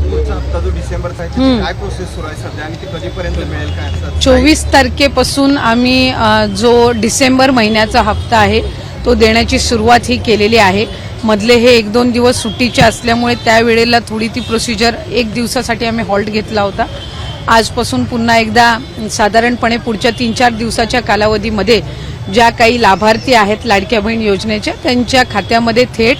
पुढचा हप्ता जो डिसेंबरचा आहे त्याची काय प्रोसेस सुरू आहे सध्या आणि ते कधीपर्यंत मिळेल काय असं? 24 तारखेपासून आम्ही जो डिसेंबर महिन्याचा हप्ता आहे तो देण्याची सुरुवात ही केलेली आहे. मधले हे 1-2 दिवस सुट्टीचे असल्यामुळे त्यावेळेला थोडी ती प्रोसिजर 1 दिवसासाठी आम्ही हॉल्ट घेतला होता. आजपासून पुन्हा एकदा साधारणपणे पुढच्या 3-4 दिवसाच्या कालावधीमध्ये ज्या काही लाभार्थी आहेत लाडक्या बहीण योजनेच्या त्यांच्या खात्यामध्ये थेट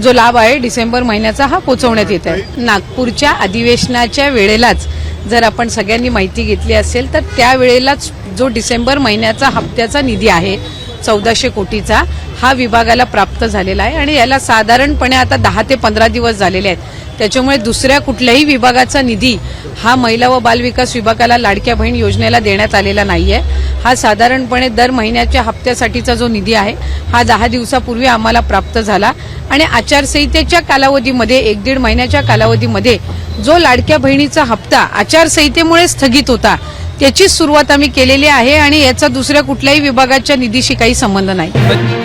जो लाभ आहे डिसेंबर महिन्याचा हा पोहोचवण्यात येत आहे. नागपूरच्या अधिवेशनाच्या वेळेलाच जर आपण सगळ्यांनी माहिती घेतली असेल तर त्यावेळेलाच जो डिसेंबर महिन्याचा हप्त्याचा निधी आहे 1400 कोटीचा हा विभागाला प्राप्त झालेला आहे आणि याला साधारणपणे आता 10 ते 15 दिवस झालेले आहेत. त्याच्यामुळे दुसऱ्या कुठल्याही विभागाचा निधी हा महिला व बालविकास विभागाला लाडक्या बहीण योजनेला देण्यात आलेला नाहीये. हा साधारणपणे दर महिन्याच्या हप्त्यासाठीचा जो निधी आहे हा 10 दिवसापूर्वी आम्हाला प्राप्त झाला आणि आचारसंहितेच्या कालावधीमध्ये 1-1.5 महिन्याच्या कालावधीमध्ये जो लाडक्या बहिणीचा हप्ता आचारसंहितेमुळे स्थगित होता त्याची सुरुवात आम्ही केलेली आहे आणि याचा दुसऱ्या कुठल्याही विभागाच्या निधीशी काही संबंध नाही.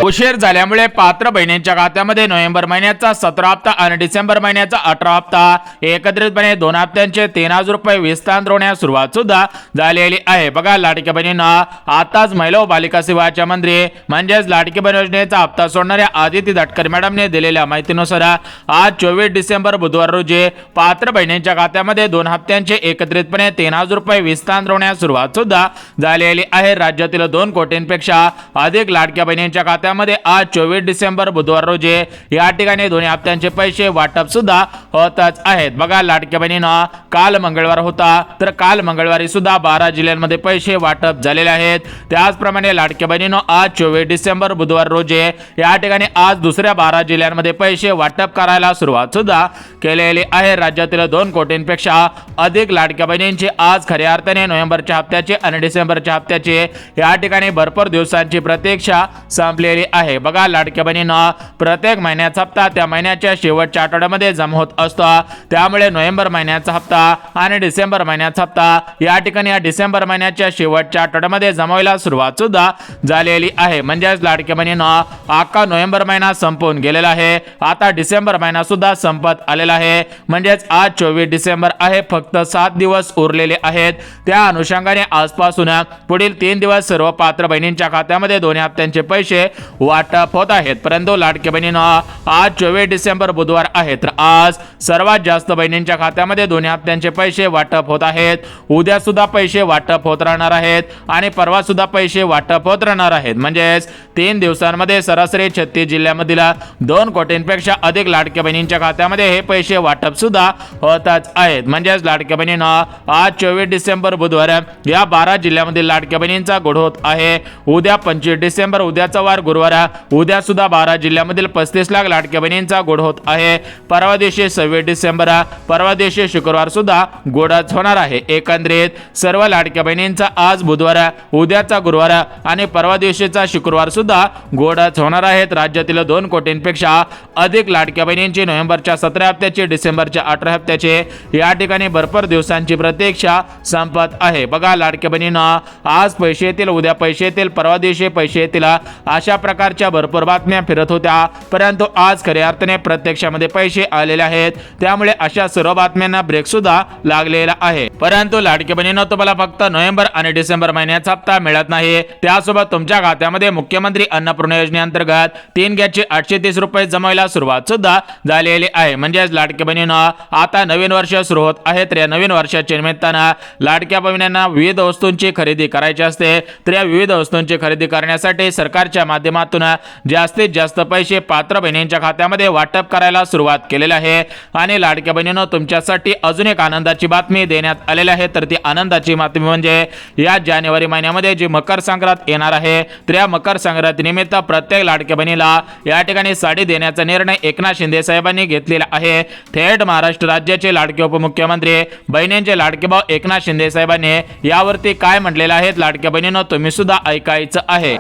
उशीर झाल्यामुळे पात्र बहिणींच्या खात्यामध्ये नोव्हेंबर महिन्याचा 17 हप्ता आणि डिसेंबर महिन्याचा 18 हप्ता एकत्रितपणे 2 हप्त्यांचे 3,000 रुपये विस्तारण्यास सुरुवात सुद्धा झालेली आहे. बघा लाडक्या बहिणींना आताच महिला व बालिका विभागाच्या मंत्री म्हणजेच लाडकी बहीण योजनेचा हप्ता सोडणाऱ्या आदिती तटकरे मॅडमने दिलेल्या माहितीनुसार आज 24 डिसेंबर बुधवार रोजी पात्र बहिणींच्या खात्यामध्ये 2 हप्त्यांचे एकत्रितपणे 3,000 रुपये विस्तारण्यास सुरुवात सुद्धा झालेली आहे. राज्यातील 2 कोटींपेक्षा अधिक लाडक्या बहिणींच्या खात्यामध्ये आज 24 डिसेंबर बुधवार रोजी या ठिकाणी 2 हप्त्यांचे पैसे वाटप सुद्धा होतच आहेत. बघा लाडक्या बहिणींना काल मंगळवार होता तर काल मंगळवारी सुद्धा 12 जिल्ह्यांमध्ये पैसे वाटप झालेले आहेत. त्याचप्रमाणे लाडक्या बहिणींनो आज 24 डिसेंबर बुधवार रोजी या ठिकाणी आज दुसऱ्या 12 जिल्ह्यांमध्ये पैसे वाटप करायला सुरुवात सुद्धा केलेली आहे. राज्यातील 2 कोटींपेक्षा अधिक लाडक्या बहिणींची आज खऱ्या अर्थाने नोव्हेंबरच्या हप्त्याचे आणि डिसेंबरच्या हप्त्याचे या ठिकाणी भरपूर दिवसांची प्रतीक्षा संपलेली आहे. बघा लाडक्या बहिणींना प्रत्येक महिन्याचा हप्ता त्या महिन्याच्या शेवटच्या आठवड्यामध्ये जमा होत असतो. त्यामुळे नोव्हेंबर महिन्याचा हप्ता आणि डिसेंबर महिन्याचा हप्ता या ठिकाणी या डिसेंबर महिन्याच्या शेवटच्या आठवड्यामध्ये जमावायला सुरुवात सुद्धा झालेली आहे. म्हणजेच लाडक्या बहिणींना अख्खा नोव्हेंबर महिना संपून गेलेला आहे. आता डिसेंबर महिना सुद्धा संपत आलेला आहे. म्हणजेच आज 24 डिसेंबर आहे. फक्त 7 दिवस उरलेले आहेत. त्या अनुषंगाने आजपासून पुढील 3 दिवस सर्व पात्र बहिणींच्या खात्यामध्ये 2 हप्त्यांचे पैसे वाटप होत आहेत. परंतु लाडक्या बहिणींना आज 24 डिसेंबर बुधवार आहे तर आज सर्वात जास्त बहिणींच्या खात्यामध्ये 2 हप्त्यांचे पैसे वाटप होत आहेत. उद्या सुद्धा पैसे वाटप होत राहणार आहेत आणि परवा सुद्धा पैसे वाटप होत राहणार आहेत. म्हणजेच 3 दिवसांमध्ये सरासरी 36 जिल्ह्यामधील 2 कोटींपेक्षा अधिक लाडक्या बहिणींच्या खात्यामध्ये हे पैसे वाटप सुद्धा होतच आहेत. म्हणजेच लाडक्या बहिणींना आज 24 डिसेंबर बुधवार या 12 जिल्ह्यामधील लाडक्या बहिणींचा गोड होत आहे. उद्या 25 डिसेंबर उद्याचा वार गुरुवार उद्या सुद्धा 12 जिल्ह्यामधील 35 लाख लाडक्या बहिणींचा गोड होत आहे. परवा दिवशी 26 डिसेंबर परवा दिवशी शुक्रवार सुद्धा गोडच होणार आहे. एकंदरीत सर्व लाडक्या बहिणींचा आज बुधवार उद्याचा गुरुवार आणि परवा दिवशीचा शुक्रवार सुद्धा गोडच होणार आहेत. राज्यातील 2 कोटींपेक्षा अधिक लाडक्या बहिणींची नोव्हेंबरच्या 17 हप्त्याची डिसेंबरच्या 18 हप्त्याचे या ठिकाणी भरपूर दिवसांची प्रतीक्षा संपत आहे. बघा लाडक्या बहिणींना आज पैसे येतील, उद्या पैसे येतील, परवा दिवशी पैसे येतील अशा प्रकारच्या भरपूर बातम्या फिरत होत्या. परंतु आज खऱ्या अर्थाने प्रत्यक्षामध्ये पैसे आलेले आहेत. त्यामुळे अशा सर्व बातम्यांना ब्रेक सुद्धा लागलेला आहे. परंतु लाडकी बहिणींनो तुम्हाला फक्त नोव्हेंबर आणि डिसेंबर महिन्याचा हप्ता मिळत नाही. त्यासोबत तुमच्या खात्यामध्ये मुख्यमंत्री अन्नपूर्णा योजनेअंतर्गत 3 गॅसचे 830 रुपये जमायला सुरुवात सुद्धा झालेली आहे. म्हणजेच लाडकी बहिणींनो आता नवीन वर्ष सुरू होत आहे तर या नवीन वर्षाच्या निमित्तानं लाडक्या बहिणींना विविध वस्तूंची खरेदी करायची असते. तर या विविध वस्तूंची खरेदी करण्यासाठी सरकारच्या माध्यमातून जास्तीत जास्त पैसे पात्र बहिणींच्या खात्यामध्ये वाटप करायला सुरुवात केलेली आहे. आणि लाडक्या बहिणींनो तुमच्यासाठी अजून एक आनंदाची बातमी देण्यात आलेली आहे. तर ती आनंदाची बातमी म्हणजे या जानेवारी महिन्यामध्ये जी मकर संक्रांत येणार आहे तर या मकर संक्रांती निमित्त प्रत्येक लाडक्या बहिणीला या ठिकाणी साडी देण्याचा निर्णय एकनाथ शिंदे साहेबांनी घेतलेला आहे. थेट महाराष्ट्र राज्याचे लाडके उपमुख्यमंत्री बहिणींचे लाडके भाऊ एकनाथ शिंदे साहेबांनी यावरती काय म्हटलेलं आहे लाडक्या बहिणींनो तुम्ही सुद्धा ऐकायचं आहे.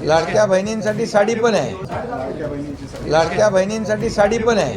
लाडक्या बहिणींसाठी साडी पण आहे. लाडक्या बहिणींसाठी साडी पण आहे.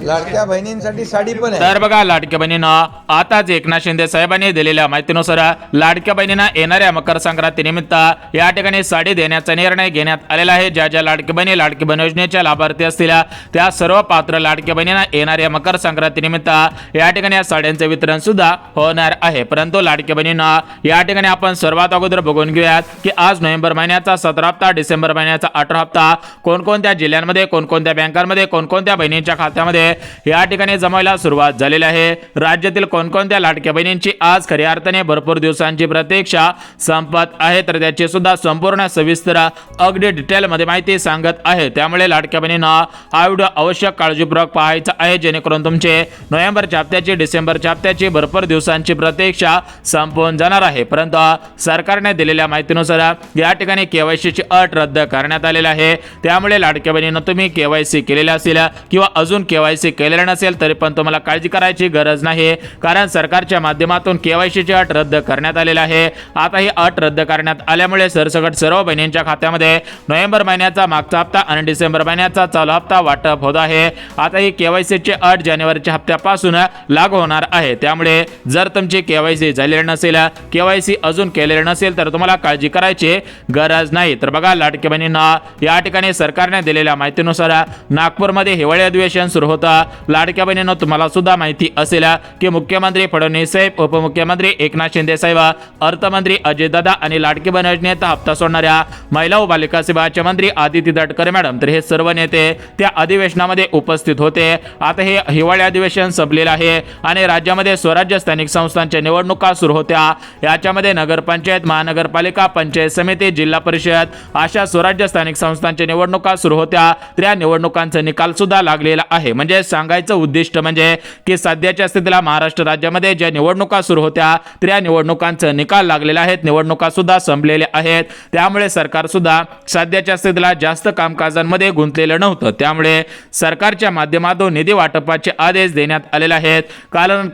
लाडक्या बहिणींसाठी साडी पण आहे. तर बघा लाडक्या बहिणींना आताच एकनाथ शिंदे साहेबांनी दिलेल्या माहितीनुसार लाडक्या बहिणींना येणाऱ्या मकर संक्रांती निमित्त या ठिकाणी साडी देण्याचा निर्णय घेण्यात आलेला आहे. ज्या ज्या लाडकी बहिणी लाडकी बहीण योजनेच्या लाभार्थी असतील त्या सर्व पात्र लाडक्या बहिणींना येणाऱ्या मकर संक्रांती निमित्त या ठिकाणी या साड्यांचे वितरण सुद्धा होणार आहे. परंतु लाडक्या बहिणींना या ठिकाणी आपण सर्वात अगोदर बघून घेऊयात की आज नोव्हेंबर महिन्याचा 17 हप्ता, डिसेंबर महिन्याचा 18 हप्ता कोणकोणत्या जिल्ह्यांमध्ये, कोणकोणत्या बँकांमध्ये, कोणकोणत्या बहिणींच्या खात्यामध्ये या ठिकाणी जमायला सुरुवात झालेली आहे. राज्यातील कोणकोणत्या लाडक्या बहिणींची आज खऱ्या अर्थाने भरपूर दिवसांची प्रतीक्षा संपत आहे, तर त्याची सुद्धा संपूर्ण सविस्तर अगदी डिटेल मध्ये माहिती सांगत आहे. त्यामुळे लाडक्या बहिणींना हा व्हिडिओ आवश्यक काळजीपूर्वक पाहायचा आहे, जेणेकरून तुमचे नोव्हेंबर हप्त्याची, डिसेंबर हप्त्याची भरपूर दिवसांची प्रतीक्षा संपून जाणार आहे. परंतु सरकारने दिलेल्या माहितीनुसार या ठिकाणी केवायसीची अट रद्द करण्यात आलेली आहे. त्यामुळे लाडक्या बहिणींना तुम्ही केवायसी केलेले असेल किंवा अजून केवायसी केलेलं नसेल तरी पण तुम्हाला काळजी करायची गरज नाही, कारण सरकारच्या माध्यमातून केवायसीची अट रद्द करण्यात आलेली आहे. आता ही अट रद्द करण्यात आल्यामुळे सरसकट सर्व बहिणींच्या खात्यामध्ये नोव्हेंबर महिन्याचा मागचा हप्ता आणि डिसेंबर महिन्याचा चालू हप्ता वाटप होत आहे. आता ही केवायसीची अट जानेवारीच्या हप्त्यापासून लागू होणार आहे. त्यामुळे जर तुमची केवायसी झालेली नसेल, केवायसी अजून केलेली नसेल तर तुम्हाला काळजी करायची गरज नाही. तर बघा लाडक्या बहिणींना या ठिकाणी सरकारने दिलेल्या माहितीनुसार नागपूरमध्ये हिवाळी अधिवेशन सुरू होतं. लाडक्या बहिणींना तुम्हाला सुद्धा माहिती असेल की मुख्यमंत्री फडणवीस साहेब, उपमुख्यमंत्री एकनाथ शिंदे साहेब, अर्थमंत्री अजितदादा आणि लाडकी बहीण योजनेचा हप्ता सोडणाऱ्या महिला व बालिका सेवाचे मंत्री आदिती तटकरे मॅडम, तर हे सर्व नेते त्या अधिवेशनामध्ये उपस्थित होते. आता हे हिवाळी अधिवेशन संपलेलं आहे आणि राज्यामध्ये स्वराज्य स्थानिक संस्थांच्या निवडणुका सुरू होत्या. याच्यामध्ये नगरपंचायत, महानगरपालिका, पंचायत समिती, जिल्हा परिषद अशा स्वराज्य स्थानिक संस्थांच्या निवडणुका सुरू होत्या. त्या निवडणुकांचा निकाल सुद्धा लागलेला आहे. म्हणजे सांगायचं उद्दिष्ट म्हणजे की सध्याच्या स्थितीला महाराष्ट्र राज्यामध्ये ज्या निवडणुका सुरू होत्या त्या निवडणुकांचा निकाल लागलेला आहे. निवडणुका सुद्धा संपलेल्या आहेत. त्यामुळे सरकार सुद्धा सध्याच्या स्थितीला जास्त कामकाजांमध्ये गुंतलेलं नव्हतं. त्यामुळे सरकारच्या माध्यमातून निधी वाटपाचे आदेश देण्यात आलेले आहेत.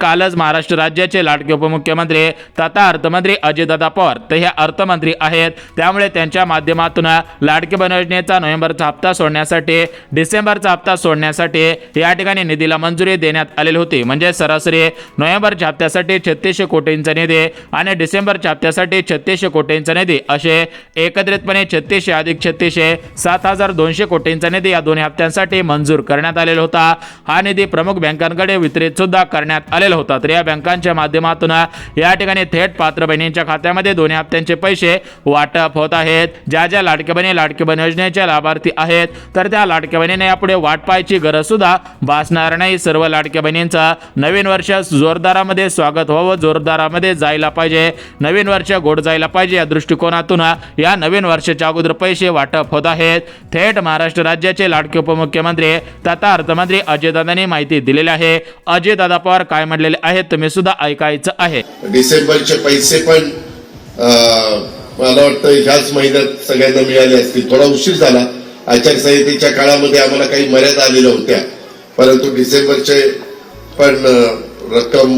कालच महाराष्ट्र राज्याचे लाडके उपमुख्यमंत्री तथा अर्थमंत्री अजितदादा पवार तर हे अर्थमंत्री आहेत. त्यामुळे त्यांच्या माध्यमातून लाडकी बहीण योजनेचा नोव्हेंबरचा हप्ता सोडण्यासाठी, डिसेंबरचा हप्ता सोडण्यासाठी या ठिकाणी निधीला मंजुरी देण्यात आलेली होती. म्हणजे सरासरी नोव्हेंबरच्या हप्त्यासाठी 3600 कोटींचा निधी आणि डिसेंबरच्या हप्त्यासाठी 3600 कोटींचा निधी असे एकत्रितपणे 3600 अधिक 3600 7200 कोटींचा निधी या दोन्ही हप्त्यांसाठी मंजूर करण्यात आलेला होता. हा निधी प्रमुख बँकांकडे वितरित सुद्धा करण्यात आलेला होता. तर या बँकांच्या माध्यमातून या ठिकाणी थेट पात्र बहिणींच्या खात्यामध्ये दोन्ही हप्त्यांचे पैसे वाटप होत आहेत. ज्या ज्या लाडक्या बहिणी लाडकी बहीण योजनेच्या लाभार्थी आहेत तर त्या लाडक्या बहिणीने यापुढे वाट पाहायची गरज सुद्धा भासणार नाही. सर्व लाडक्या बहिणींचा नवीन वर्ष जोरदारामध्ये स्वागत व्हावं, जोरदारामध्ये जायला पाहिजे, नवीन वर्ष गोड जायला पाहिजे या दृष्टिकोनातून या नवीन वर्षाच्या अगोदर पैसे वाटप होत आहेत. थेट महाराष्ट्र राज्याचे लाडके उपमुख्यमंत्री तथा अर्थमंत्री अजितदादांनी माहिती दिलेली आहे. अजितदादा पवार काय म्हणलेले आहेत तुम्ही सुद्धा ऐकायचं आहे. डिसेंबरचे पैसे पण मला वाटतं ह्याच महिन्यात सगळ्यांना मिळाले असतील. थोडा उशीर झाला, आचारसंहितेच्या काळामध्ये आम्हाला काही मर्यादा आलेल्या होत्या, परंतु डिसेंबरचे पण रक्कम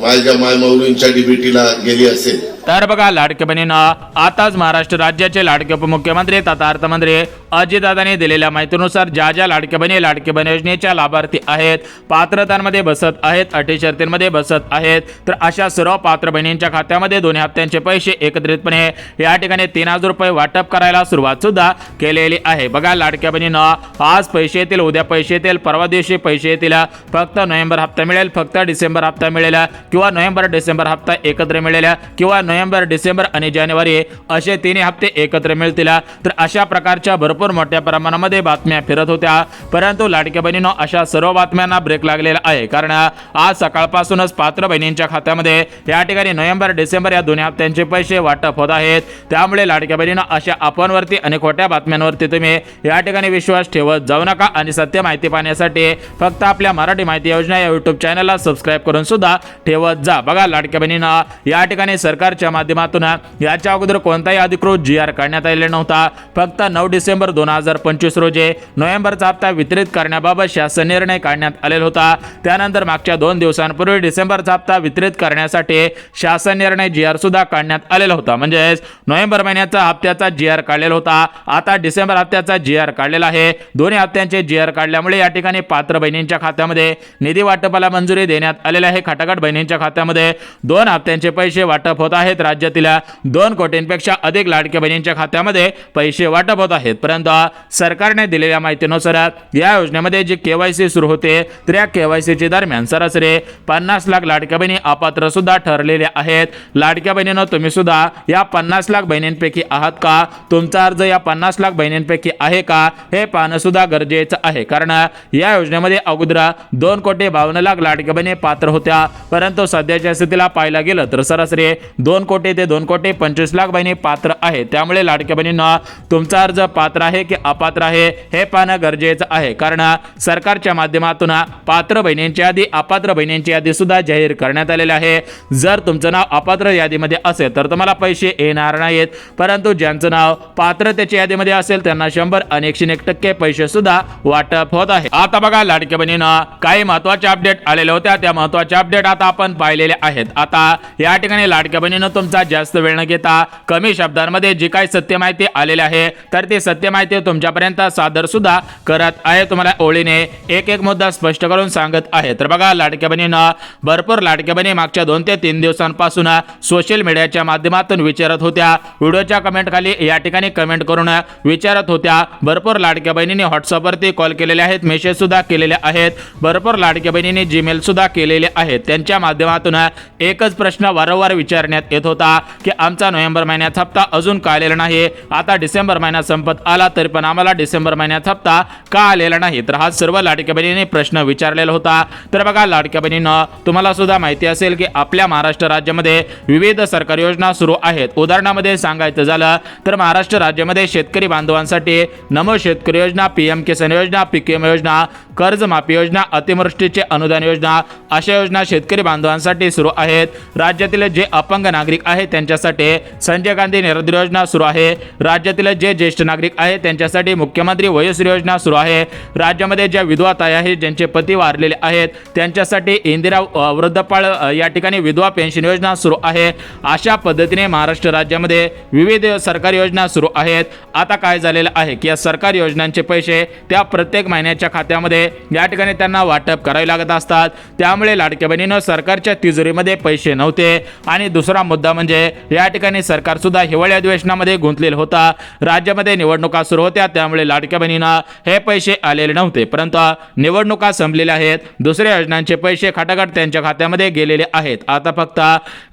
माझ्या मायमाऊलींच्या डीबीटीला गेली असेल. तर बघा लाडक्या बहिणींना आताच महाराष्ट्र राज्याचे लाडके उपमुख्यमंत्री तथा अर्थमंत्री अजितदादांनी दिलेल्या माहितीनुसार ज्या ज्या लाडक्या बहिणी लाडकी बहीण योजनेच्या लाभार्थी आहेत, पात्रतांमध्ये बसत आहेत, अटी शर्तींमध्ये बसत आहेत, तर अशा सर्व पात्र बहिणींच्या खात्यामध्ये दोन्ही हप्त्यांचे पैसे एकत्रितपणे या ठिकाणी 3000 रुपये वाटप करायला सुरुवात सुद्धा केलेली आहे. बघा लाडक्या बहिणींना आज पैसे येतील, उद्या पैसे येतील, परवा दिवशी पैसे येतील. फक्त नोव्हेंबर हप्ता मिळेल, फक्त डिसेंबर हप्ता मिळेल किंवा नोव्हेंबर डिसेंबर हप्ता एकत्र मिळेल किंवा नोव्हेंबर डिसेंबर आणि जानेवारी असे तिन्ही हप्ते एकत्र मिळतील. तर अशा प्रकारच्या भरपूर मोठ्या प्रमाणामध्ये बातम्या फिरत होत्या, परंतु लाडक्या बहिणींनो अशा सर्व बातम्यांना ब्रेक लागलेला आहे. कारण आज सकाळपासूनच पात्र बहिणींच्या खात्यामध्ये या ठिकाणी नोव्हेंबर डिसेंबर या दोन्ही हप्त्यांचे पैसे वाटप होत आहेत. त्यामुळे लाडक्या बहिणींनो अशा अफवांवरती आणि खोट्या बातम्यांवरती तुम्ही या ठिकाणी विश्वास ठेवत जाऊ नका. आणि सत्य माहिती पाहण्यासाठी फक्त आपल्या मराठी माहिती योजना या YouTube चॅनलला सबस्क्राईब करून सुद्धा ठेवत मिळवत जा. बघा लाडक्या बहिणींना या ठिकाणी सरकारच्या माध्यमातून याच्या अगोदर कोणताही अधिकृत GR काढण्यात आलेला नव्हता. फक्त 9 डिसेंबर 2025 रोजी नोव्हेंबरचा हप्ता वितरित करण्याबाबत शासन निर्णय काढण्यात आलेला होता. त्यानंतर मागच्या 2 दिवसांपूर्वी डिसेंबरचा हप्ता वितरित करण्यासाठी शासन निर्णय GR सुद्धा काढण्यात आलेला होता. म्हणजेच नोव्हेंबर महिन्याचा हप्त्याचा GR काढलेला होता. आता डिसेंबर हप्त्याचा GR काढलेला आहे. दोन्ही हप्त्यांचे GR काढल्यामुळे या ठिकाणी पात्र बहिणींच्या खात्यामध्ये निधी वाटपाला मंजुरी देण्यात आलेली आहे. खटाखट बहिणींच्या खात्यामध्ये 2 हप्त्यांचे पैसे वाटप होत आहेत. राज्यातील 2 कोटींपेक्षा अधिक लाडक्या बहिणींच्या खात्यामध्ये पैसे वाटप होत आहेत. परंतु सरकारने दिलेल्या माहितीनुसार या योजनेमध्ये जी KYC सुरू होते तर या KYCच्या दरम्यान सरासरी 50 लाख लाडक्या बहिणी अपात्र सुद्धा ठरलेल्या आहेत. लाडक्या बहिणींनो, तुम्ही सुद्धा या 50 लाख बहिणींपैकी आहात का? तुमचा अर्ज या 50 लाख बहिणींपैकी आहे का हे पाहणं सुद्धा गरजेचं आहे. कारण या योजनेमध्ये अगोदर 2,52,00,000 लाडक्या बहिणी पात्र होत्या. परंतु सध्याच्या स्थितीला पाहायला गेलं तर सरासरी 2 कोटी ते 2,25,00,000 बहिणी पात्र आहेत. त्यामुळे लाडक्या बहिणींना तुमचा अर्ज पात्र आहे की अपात्र आहे हे पाहणं गरजेचं आहे. कारण सरकारच्या माध्यमातून पात्र बहिणींची यादी, अपात्र बहिणींची यादी सुद्धा जाहीर करण्यात आलेली आहे. जर तुमचं नाव अपात्र यादीमध्ये असेल तर तुम्हाला पैसे येणार नाहीत. परंतु ज्यांचं नाव पात्रतेच्या यादीमध्ये असेल त्यांना 100 आणि 101% पैसे सुद्धा वाटप होत आहे. आता बघा लाडक्या बहिणींना काही महत्त्वाचे अपडेट आलेले होत्या. त्या महत्त्वाचे अपडेट आता आपण पाहिलेले आहेत. आता या ठिकाणी लाडक्या बहिणींनो, तुमचा जास्त वेळ न घेता कमी शब्दांमध्ये जी काही सत्य माहिती आलेली आहे तर ती सत्य माहिती तुमच्यापर्यंत सादर सुद्धा करत आहे. तुम्हाला ओळीने एक एक मुद्दा स्पष्ट करून सांगत आहे. तर बघा लाडक्या बहिणींना, भरपूर लाडक्या बहिणी मागच्या 2 ते 3 दिवसांपासून सोशल मीडियाच्या माध्यमातून विचारत होत्या. व्हिडिओच्या कमेंट खाली या ठिकाणी कमेंट करून विचारत होत्या. भरपूर लाडक्या बहिणींनी व्हॉट्सअपवरती कॉल केलेले आहेत, मेसेज सुद्धा केलेले आहेत. भरपूर लाडक्या बहिणींनी जीमेल सुद्धा केलेले आहेत. त्यांच्या माध्यमातून एकच प्रश्न वारंवार विचारण्यात येत होता की आमचा नोव्हेंबर महिन्याचा हप्ता अजून का आलेला नाही. आता डिसेंबर महिना संपत आला तरी पण आम्हाला डिसेंबर महिन्याचा हप्ता का आलेला नाही. तर हा सर्व लाडक्या बहिणींनी प्रश्न विचारलेला होता. तर बघा लाडक्या बहिणींना, तुम्हाला सुद्धा माहिती असेल की आपल्या महाराष्ट्र राज्यामध्ये विविध सरकारी योजना सुरू आहेत. उदाहरणामध्ये सांगायचं झालं तर महाराष्ट्र राज्यामध्ये शेतकरी बांधवांसाठी नमो शेतकरी योजना, PM किसान योजना, PKM योजना, कर्जमाफी योजना, अतिवृष्टीचे अनुदान योजना अशा योजना शेतकरी बांधवांसाठी सुरू आहेत. राज्यातील जे अपंग नागरिक आहेत त्यांच्यासाठी संजय गांधी निराधार योजना सुरू आहे. राज्यातील जे ज्येष्ठ नागरिक आहेत त्यांच्यासाठी मुख्यमंत्री वयोश्री योजना सुरू आहे. राज्यामध्ये ज्या विधवा ताई आहेत ज्यांचे पती वारलेले आहेत त्यांच्यासाठी इंदिरा वृद्धपाळ या ठिकाणी विधवा पेन्शन योजना सुरू आहे. अशा पद्धतीने महाराष्ट्र राज्यामध्ये विविध सरकारी योजना सुरू आहेत. आता काय झालेलं आहे की या सरकारी योजनांचे पैसे त्या प्रत्येक महिन्याच्या खात्यामध्ये या ठिकाणी त्यांना वाटप करावे लागत असतात. त्यामुळे लाडक्या बहिणींनो, सरकारच्या तिजोरीमध्ये पैसे नव्हते. आणि दुसरा मुद्दा म्हणजे या ठिकाणी सरकार सुद्धा हिवाळी अधिवेशनामध्ये गुंतलेलं होता. राज्यामध्ये निवडणुका सुरू होत्या त्यामुळे लाडक्या बहिणींना हे पैसे आलेले नव्हते. परंतु निवडणुका संपलेल्या आहेत. दुसऱ्या योजनांचे पैसे खटाखट त्यांच्या खात्यामध्ये गेलेले आहेत. आता फक्त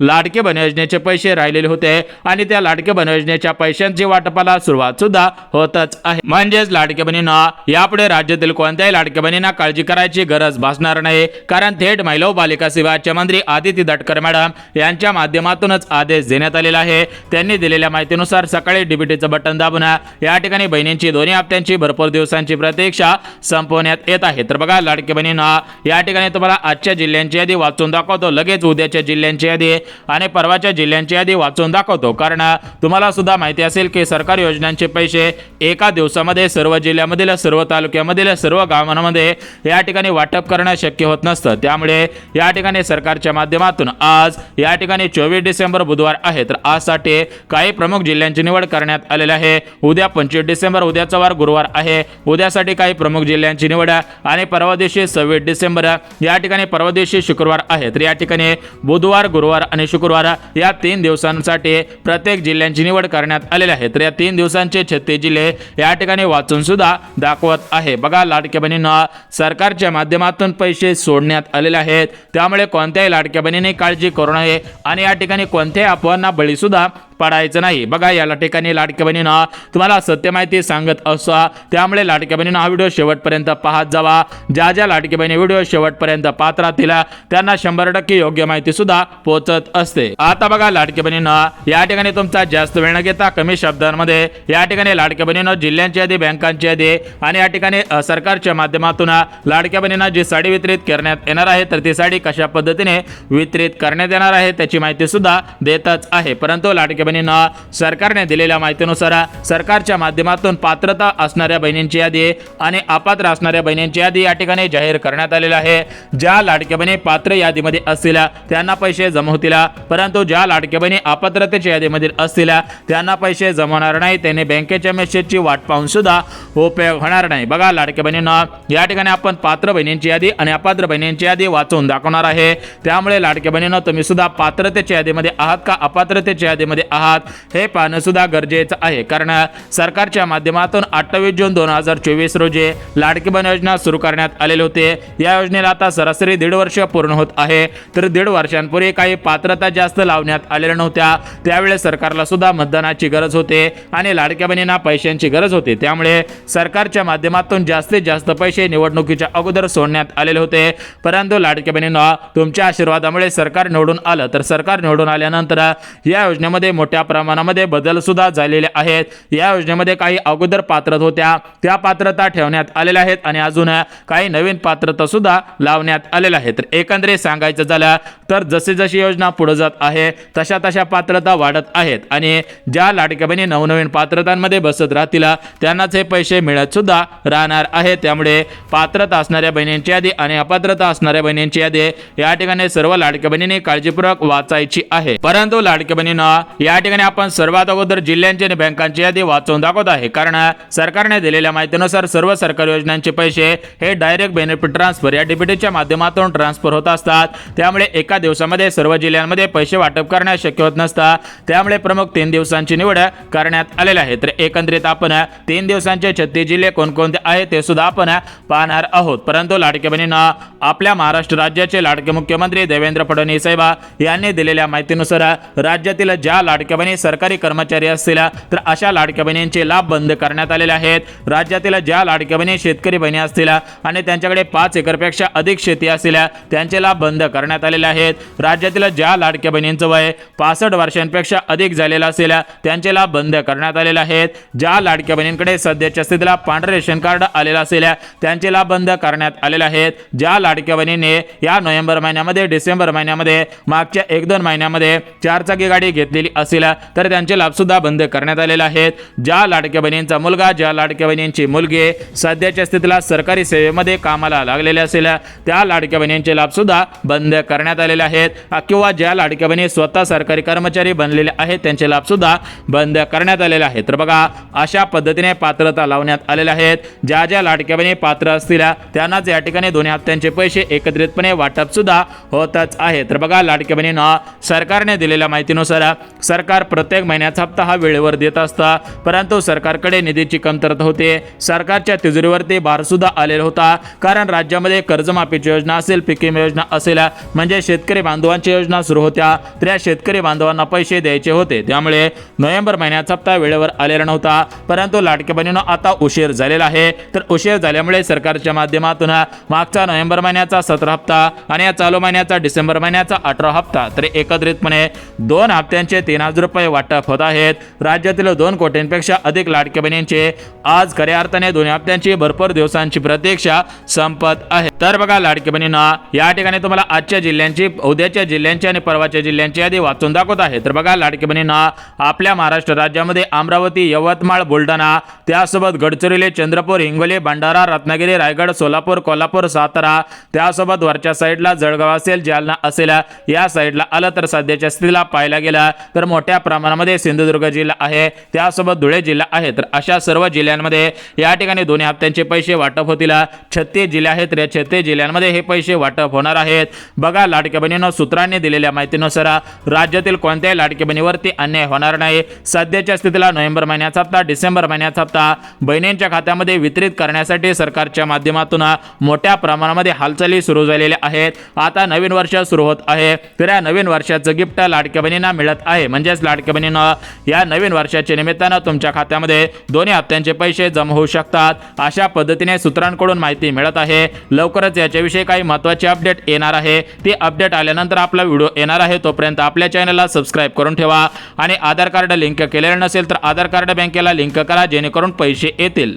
लाडके बहीण योजनेचे पैसे राहिलेले होते आणि त्या लाडके बहीण योजनेच्या पैशांची वाटपाला सुरुवात सुद्धा होतच आहे. म्हणजेच लाडक्या बहिणींना यापुढे राज्यातील कोणत्याही लाडक्या बहिणींना काळजी करायची गरज भासणार नाही. कारण थेट महिला व बालिका सेवाचे मंत्री आदिती तटकरे मॅडम यांच्या माध्यमातूनच आदेश देण्यात आलेला आहे. त्यांनी दिलेल्या माहितीनुसार सकाळी DBTचं बटन दाबून या ठिकाणी बहिणींची दोन्ही हप्त्यांची भरपूर दिवसांची प्रतीक्षा संपवण्यात येत आहे. तर बघा लाडक्या बहिणींना, या ठिकाणी तुम्हाला आजच्या जिल्ह्यांची यादी वाचून दाखवतो, लगेच उद्याच्या जिल्ह्यांची यादी आणि परवाच्या जिल्ह्यांची यादी वाचून दाखवतो. कारण तुम्हाला सुद्धा माहिती असेल की सरकारी योजनांचे पैसे एका दिवसामध्ये सर्व जिल्ह्यामधील, सर्व तालुक्यामधील, सर्व गावांमध्ये या ठिकाणी वाटप करणं शक्य होत नसतं. त्यामुळे या ठिकाणी सरकारच्या माध्यमातून आज या ठिकाणी 24 डिसेंबर बुधवार आहे तर आजसाठी काही प्रमुख जिल्ह्यांची निवड करण्यात आलेली आहे. उद्या 25 डिसेंबर, उद्याचा वार गुरुवार आहे, उद्यासाठी काही प्रमुख जिल्ह्यांची निवड आणि परवा दिवशी 26 डिसेंबर या ठिकाणी परवा दिवशी शुक्रवार आहे. तर या ठिकाणी बुधवार, गुरुवार आणि शुक्रवार या 3 दिवसांसाठी प्रत्येक जिल्ह्यांची निवड करण्यात आलेली आहे. तर या 3 दिवसांचे 36 जिल्हे या ठिकाणी वाचून सुद्धा दाखवत आहे. बघा लाडक्या बहिणींना, सरकारच्या माध्यमातून पैसे सोडण्यात आलेले आहेत. त्यामुळे कोणत्याही लाडक्या बहिणीने काळजी करू नये आणि या ठिकाणी कोणत्याही अफवांना बळी सुद्धा पडायचं नाही। बघा या ठिकाणी लाडक्या बहिणींना तुम्हाला सत्य माहिती सांगत असा, त्यामुळे लाडक्या बहिणींना हा व्हिडिओ शेवटपर्यंत पाहत जावा। ज्या लाडक्या बहिणी व्हिडिओ शेवटपर्यंत पाहत राहतील त्यांना 100% योग्य माहिती सुद्धा पोहोचत असते। आता बघा लाडक्या बहिणींना या ठिकाणी तुमचा जास्त वेळ न घेता कमी शब्दांमध्ये या ठिकाणी लाडक्या बहिणींना जिल्ह्यांची यादी, बँकांची यादी आणि या ठिकाणी सरकारच्या माध्यमातून लाडक्या बहिणींना जी साडी वितरित करण्यात येणार आहे तर ती साडी कशा पद्धतीने वितरित करण्यात येणार आहे त्याची माहिती सुद्धा देतच आहे। परंतु लाडक्या बहिणींना सरकारने दिलेल्या माहितीनुसार सरकारच्या माध्यमातून पात्रता असणाऱ्या बहिणींची यादी आणि अपात्र असणाऱ्या बहिणींची यादी या ठिकाणी जाहीर करण्यात आलेली आहे। ज्या लाडक्या बहिणी पात्र यादीमध्ये असतील त्यांना पैसे जमा होतील, परंतु ज्या लाडक्या बहिणी अपात्रतेच्या यादीमध्ये असतील त्यांना पैसे जमवणार नाही, त्यांनी बँकेच्या मेसेजची वाट पाहून सुद्धा उपयोग होणार नाही। बघा लाडक्या बहिणींना या ठिकाणी आपण पात्र बहिणींची यादी आणि अपात्र बहिणींची यादी वाचून दाखवणार आहे, त्यामुळे लाडक्या बहिणींना तुम्ही सुद्धा पात्रतेच्या यादीमध्ये आहात का अपात्रतेच्या यादीमध्ये आहात हे पाहणं सुद्धा गरजेचं आहे। कारण सरकारच्या माध्यमातून 28 जून 2024 रोजी लाडकी बहीण योजना सुरू करण्यात आलेली होते। या योजनेला आता सरासरी 1.5 वर्ष पूर्ण होत आहे, तर 1.5 वर्षांपूर्वी काही पात्रता जास्त लावण्यात आलेल्या नव्हत्या, त्यावेळेस सरकारला सुद्धा मतदानाची गरज होते आणि लाडक्या बहिणींना पैशांची गरज होती, त्यामुळे सरकारच्या माध्यमातून जास्तीत जास्त पैसे निवडणुकीच्या अगोदर सोडण्यात आलेले होते। परंतु लाडक्या बहिणींना तुमच्या आशीर्वादामुळे सरकार निवडून आलं, तर सरकार निवडून आल्यानंतर या योजनेमध्ये मोठ्या प्रमाणामध्ये बदल सुद्धा झालेले आहेत। या योजनेमध्ये काही अगोदर पात्रता होत्या त्या पात्रता ठेवण्यात आलेल्या आहेत आणि अजून काही नवीन पात्रता सुद्धा लावण्यात आलेल्या आहेत। तर एकंदरीत सांगायचं झालं तर जसे जशी योजना पुढे जात आहे तशा तशा पात्रता वाढत आहेत आणि ज्या लाडक्या बहिणी नवनवीन पात्रतांमध्ये बसत राहतील त्यांनाच हे पैसे मिळत सुद्धा राहणार आहे। त्यामुळे पात्रता असणाऱ्या बहिणींची यादी आणि अपात्रता असणाऱ्या बहिणींची यादी या ठिकाणी सर्व लाडक्या बहिणींनी काळजीपूर्वक वाचायची आहे। परंतु लाडक्या बहिणींना या ठिकाणी आपण सर्वात अगोदर जिल्ह्यांची आणि बँकांची यादी वाचून दाखवत आहे, कारण सरकारने दिलेल्या माहितीनुसार सर्व सरकारी योजनांचे पैसे हे डायरेक्ट बेनिफिट ट्रान्सफर या डीबीटीच्या माध्यमातून ट्रान्सफर होत असतात, त्यामुळे एका दिवसामध्ये सर्व जिल्ह्यांमध्ये पैसे वाटप करणे शक्य होत नसतं, त्यामुळे प्रमुख 3 दिवसांची निवड करण्यात आलेली आहे। तर एकंदरीत आपण 3 दिवसांचे 36 जिल्हे कोणकोणते आहेत ते सुद्धा आपण पाहणार आहोत। परंतु लाडक्या बहिणींना आपल्या महाराष्ट्र राज्याचे लाडके मुख्यमंत्री देवेंद्र फडणवीस साहेब यांनी दिलेल्या माहितीनुसार राज्यातील ज्या लाडक्या बहिणी सरकारी कर्मचारी असतील तर अशा लाडक्या बहिणींचे लाभ बंद करण्यात आलेले आहेत। राज्यातील ज्या लाडक्या बहिणी शेतकरी बहिणी असतील आणि त्यांच्याकडे 5 एकरपेक्षा अधिक शेती असतील त्यांचे लाभ बंद करण्यात आलेले आहेत। राज्यातील ज्या लाडक्या बहिणींचं वय 65 वर्षांपेक्षा अधिक झालेलं असेल त्यांचे लाभ बंद करण्यात आलेले आहेत। ज्या लाडक्या बहिणींकडे सध्याच्या स्थितीला पांढरे रेशन कार्ड आलेलं असेल त्यांचे लाभ बंद करण्यात आलेले आहेत। ज्या लाडक्या बहिणींनी या नोव्हेंबर महिन्यामध्ये, डिसेंबर महिन्यामध्ये, मागच्या 1-2 महिन्यामध्ये 4 चाकी गाडी घेतलेली असेल तर त्यांचे लाभ सुद्धा बंद करण्यात आलेले आहेत। ज्या लाडक्या बहिणींचा मुलगा, ज्या लाडक्या बहिणींची मुलगी सध्याच्या स्थितीला सरकारी सेवेमध्ये कामाला लागलेले असेल त्या लाडक्या बहिणींचे लाभ सुद्धा बंद करण्यात आलेले आहेत, किंवा ज्या लाडक्या बहिणी स्वतः सरकारी कर्मचारी बनलेले आहेत त्यांचे लाभ सुद्धा बंद करण्यात आलेले आहेत। तर बघा अशा पद्धतीने पात्रता लावण्यात आलेल्या आहेत। ज्या लाडक्या बहिणी पात्र असतील त्यांनाच या ठिकाणी 2 हप्त्यांचे पैसे एकत्रितपणे वाटप सुद्धा होतच आहे। तर बघा लाडक्या बहिणींना सरकारने दिलेल्या माहितीनुसार सरकार प्रत्येक महिन्याचा हप्ता हा वेळेवर देत असतं, परंतु सरकारकडे निधीची कमतरता होते, सरकारच्या तिजोरीवरती भार सुद्धा आलेला होता, कारण राज्यामध्ये कर्जमाफीची योजना असेल, पीक विमा योजना असेल, म्हणजे शेतकरी बांधवांची योजना सुरू होत्या, तर या शेतकरी बांधवांना पैसे द्यायचे होते, त्यामुळे नोव्हेंबर महिन्याचा हप्ता वेळेवर आलेला नव्हता। परंतु लाडक्या बहिणींना आता उशीर झालेला आहे, तर उशीर झाल्यामुळे सरकारच्या माध्यमातून मागचा नोव्हेंबर महिन्याचा 17 हप्ता आणि या चालू महिन्याचा डिसेंबर महिन्याचा 18 हप्ता तर एकत्रितपणे 2 हप्त्यांचे 3000 रुपये वाटप होत आहेत। राज्यातील 2 कोटींपेक्षा अधिक लाडक्या बहिणींचे आज खऱ्या अर्थाने 2 हप्त्यांची भरपूर दिवसांची प्रतीक्षा संपत आहे। तर बघा लाडक्या बहिणींना या ठिकाणी तुम्हाला आजच्या जिल्ह्यांची, उद्याच्या जिल्ह्यांची आणि परवाच्या जिल्ह्यांची यादी वाचून दाखवत आहे। तर बघा लाडक्या बहिणींना आपल्या महाराष्ट्र राज्यामध्ये अमरावती, यवतमाळ, बुलढाणा, त्यासोबत गडचिरोली, चंद्रपूर, हिंगोली, भंडारा, रत्नागिरी, रायगड, सोलापूर, कोल्हापूर, सातारा, त्यासोबत वरच्या साईडला जळगाव असेल, जालना असेल, या साईडला आलं तर सध्याच्या स्थितीला पाहायला गेला तर मोठ्या प्रमाणामध्ये सिंधुदुर्ग जिल्हा आहे, त्यासोबत धुळे जिल्हा आहे। तर अशा सर्व जिल्ह्यांमध्ये या ठिकाणी 2 हप्त्यांचे पैसे वाटप होतील। 36 जिल्हे आहेत, या 36 जिल्ह्यांमध्ये हे पैसे वाटप होणार आहेत। बघा लाडक्या बहिणींना सूत्रांनी दिलेल्या माहितीनुसार राज्यातील कोणत्याही लाडक्या बहिणीवरती अन्याय होणार नाही। सध्याच्या स्थितीला नोव्हेंबर महिन्याचा हप्ता, डिसेंबर महिन्याचा हप्ता बहिणींच्या खात्यामध्ये वितरित करण्यासाठी सरकारच्या माध्यमातून मोठ्या प्रमाणामध्ये हालचाली सुरू झालेल्या आहेत। आता नवीन वर्ष सुरू होत आहे, तर या नवीन वर्षाचं गिफ्ट लाडक्या बहिणींना मिळत आहे, म्हणजे म्हणजेच लाडक्या बहिणींनो या नवीन वर्षाच्या निमित्तानं तुमच्या खात्यामध्ये दोन्ही हप्त्यांचे पैसे जमा होऊ शकतात अशा पद्धतीने सूत्रांकडून माहिती मिळत आहे। लवकरच याच्याविषयी काही महत्त्वाची अपडेट येणार आहे, ती अपडेट आल्यानंतर आपला व्हिडिओ येणार आहे। तोपर्यंत आपल्या चॅनलला सबस्क्राईब करून ठेवा आणि आधार कार्ड लिंक केलेलं नसेल तर आधार कार्ड बँकेला लिंक करा जेणेकरून पैसे येतील।